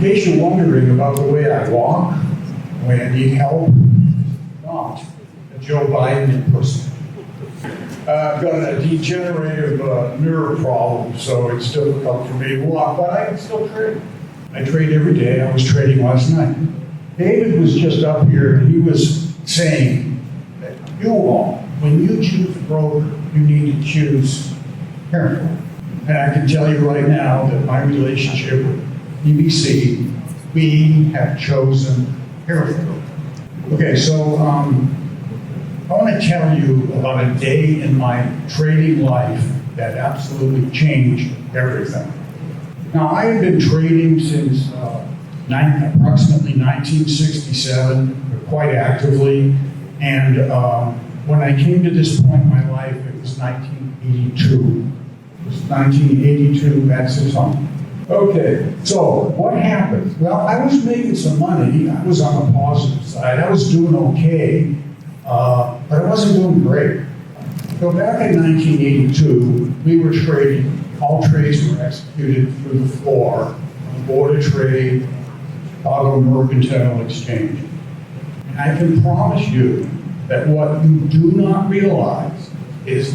case you're wondering about the way I walk, the way I need help, not a Joe Biden impersonator. I've got a degenerative nerve problem, so it's difficult for me to walk, but I can still trade. I trade every day. I was trading last night. David was just up here, and he was saying that you all, when you choose a broker, you need to choose carefully. And I can tell you right now that my relationship with EBC, we have chosen carefully. Okay, so I want to tell you about a day in my trading life that absolutely changed everything. Now, I have been trading since approximately 1967, quite actively, and when I came to this point in my life, it was 1982. It was 1982, that's the time. Okay, so what happened? Well, I was making some money. I was on the positive side. I was doing okay, but I wasn't doing great. So back in 1982, we were trading. All trades were executed through the floor on the Board of Trade, Chicago Mercantile Exchange. And I can promise you that what you do not realize is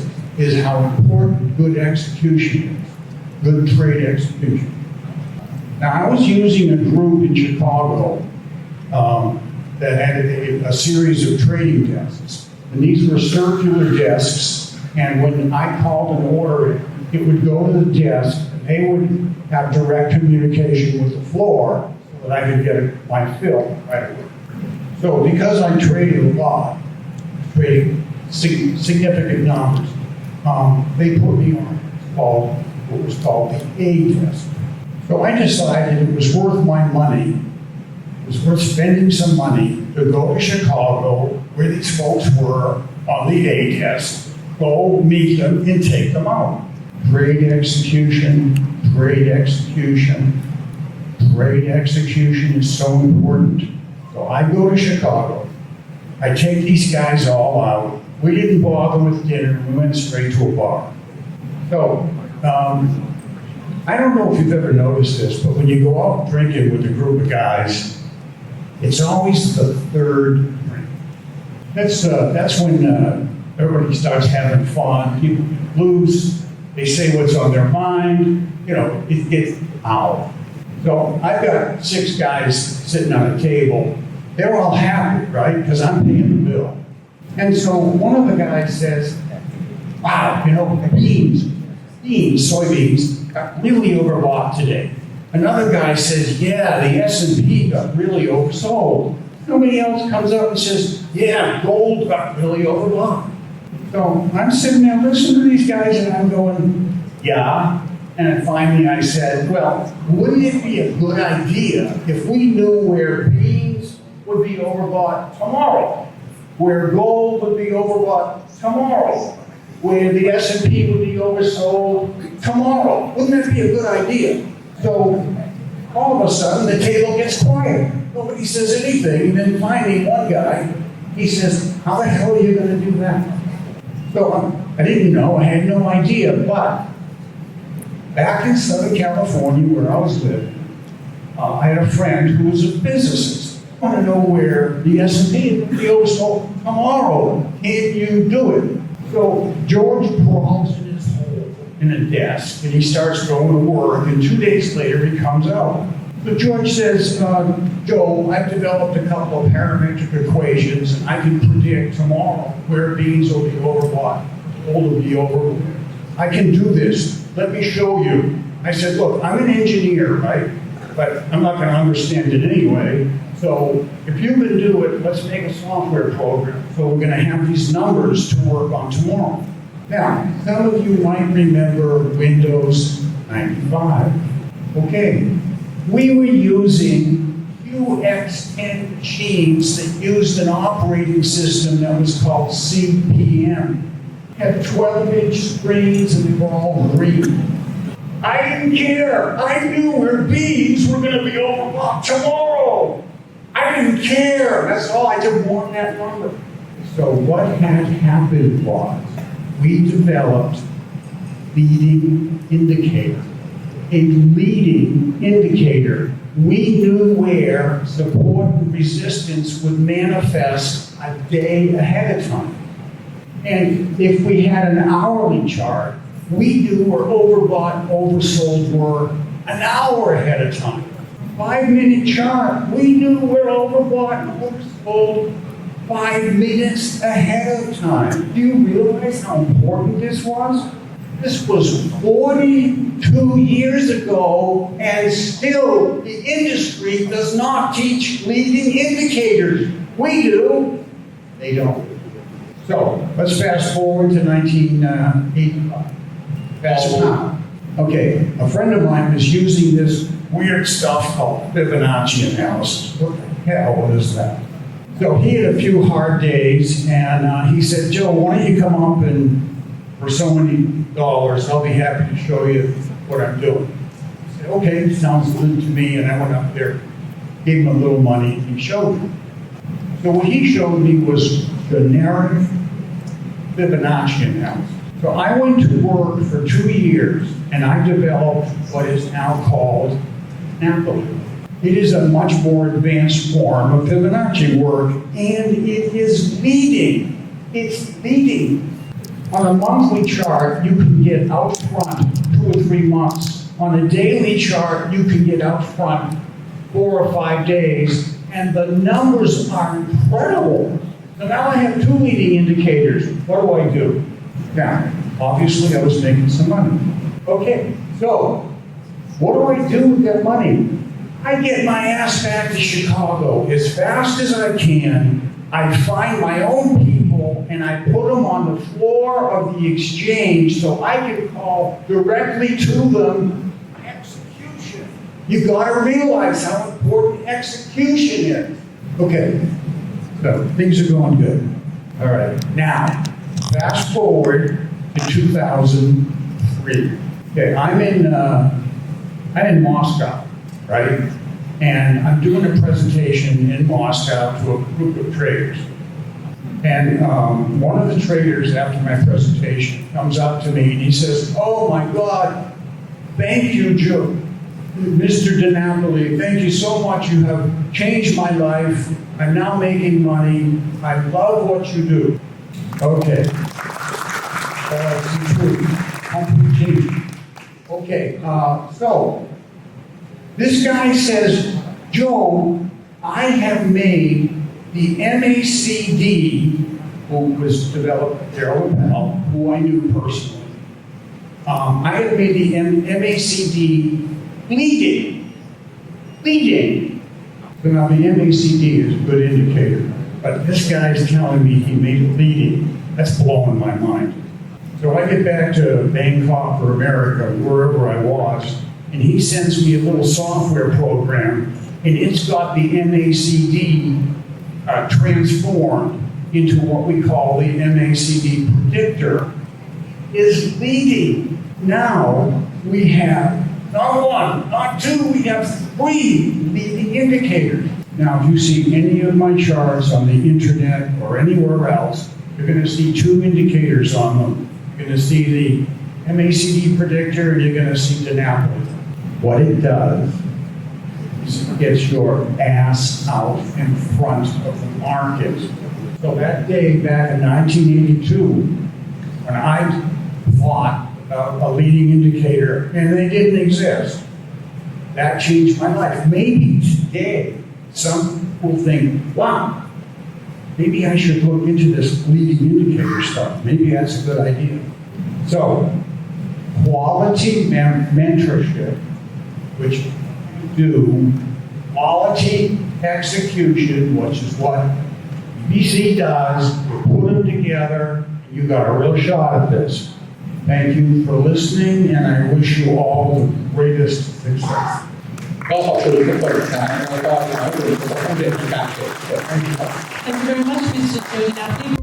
how important good execution is, good trade execution. Now, I was using a group in Chicago that had a series of trading desks. And these were circular desks, and when I called an order, it would go to the desk, and they would have direct communication with the floor so that I could get my fill right away. So because I traded a lot, trading significant numbers, they put me on what was called the A desk. So I decided it was worth my money, it was worth spending some money to go to Chicago, where these folks were on the A desk, go meet them and take them out. Trade execution, trade execution, trade execution is so important. So I go to Chicago, I take these guys all out. We didn't bother with dinner, we went straight to a bar. So, I don't know if you've ever noticed this, but when you go out drinking with a group of guys, it's always the third drink. That's when everybody starts having fun, people get loose, they say what's on their mind, it gets out. So I've got 6 guys sitting on a table. They're all happy, right? Because I'm paying the bill. And so one of the guys says, wow, soybeans got really overbought today. Another guy says, yeah, the S&P got really oversold. Somebody else comes up and says, yeah, gold got really overbought. So I'm sitting there listening to these guys and I'm going, yeah. And finally I said, well, wouldn't it be a good idea if we knew where beans would be overbought tomorrow, where gold would be overbought tomorrow, where the S&P would be oversold tomorrow? Wouldn't that be a good idea? So all of a sudden the table gets quiet. Nobody says anything. And then finally one guy, he says, how the hell are you going to do that? So I didn't know, I had no idea, but back in Southern California where I was living, I had a friend who was a physicist. I want to know where the S&P would be oversold tomorrow. Can you do it? So George crawls in his hole in a desk and he starts going to work, and 2 days later he comes out. So George says, Joe, I've developed a couple of parametric equations and I can predict tomorrow where beans will be overbought, gold will be overbought. I can do this. Let me show you. I said, look, I'm an engineer, right? But I'm not going to understand it anyway. So if you can do it, let's make a software program. So we're going to have these numbers to work on tomorrow. Now, some of you might remember Windows 95. Okay, we were using UX10 machines that used an operating system that was called CPM. Had 12-inch screens and they were all green. I didn't care. I knew where bees were going to be overbought tomorrow. I didn't care. That's all. I just wanted that number. So what had happened was we developed leading indicator. A leading indicator we knew where support and resistance would manifest a day ahead of time. And if we had an hourly chart, we knew where overbought and oversold were an hour ahead of time. 5-minute chart, we knew where overbought and oversold 5 minutes ahead of time. Do you realize how important this was? This was 42 years ago, and still the industry does not teach leading indicators. We do, they don't. So let's fast forward to 1985. Fast forward. Okay, a friend of mine was using this weird stuff called Fibonacci analysis. What the hell is that? So he had a few hard days, and he said, Joe, why don't you come up and for so many dollars, I'll be happy to show you what I'm doing. I said, okay, sounds good to me, and I went up there, gave him a little money, and he showed me. So what he showed me was generic Fibonacci analysis. So I went to work for 2 years, and I developed what is now called Napoli. It is a much more advanced form of Fibonacci work, and it is leading. It's leading. On a monthly chart, you can get out front 2 or 3 months. On a daily chart, you can get out front 4 or 5 days, and the numbers are incredible. So now I have 2 leading indicators. What do? Now, obviously I was making some money. Okay, so what do with that money? I get my ass back to Chicago as fast as I can. I find my own people and I put them on the floor of the exchange so I can call directly to them. Execution. You gotta realize how important execution is. Okay, so things are going good. All right, now, fast forward to 2003. Okay, I'm in Moscow, right? And I'm doing a presentation in Moscow to a group of traders. And one of the traders, after my presentation, comes up to me and he says, oh my God, thank you, Joe, Mr. DiNapoli, thank you so much. You have changed my life. I'm now making money. I love what you do. Okay. It's the truth. I'll continue. Okay, so this guy says, Joe, I have made the MACD, who was developed by Darryl Bell, who I knew personally. I have made the MACD leading. So now the MACD is a good indicator, but this guy's telling me he made it leading. That's blowing my mind. So I get back to Bangkok or America, wherever I was, and he sends me a little software program, and it's got the MACD transformed into what we call the MACD predictor, is leading. Now we have not 1, not 2, we have 3 leading indicators. Now, if you see any of my charts on the internet or anywhere else, you're going to see 2 indicators on them. You're going to see the MACD predictor, and you're going to see DiNapoli. What it does is it gets your ass out in front of the market. So that day back in 1982, when I thought about a leading indicator, and they didn't exist, that changed my life. Maybe today, some will think, wow, maybe I should look into this leading indicator stuff. Maybe that's a good idea. So, quality mentorship, which you do, quality execution, which is what EBC does, you put them together, and you got a real shot at this. Thank you for listening, and I wish you all the greatest success. ก็ขอบคุณทุกคนนะแล้วก็ขอบคุณทุกคนที่การเชิญ Thank you very much, Mr. DiNapoli.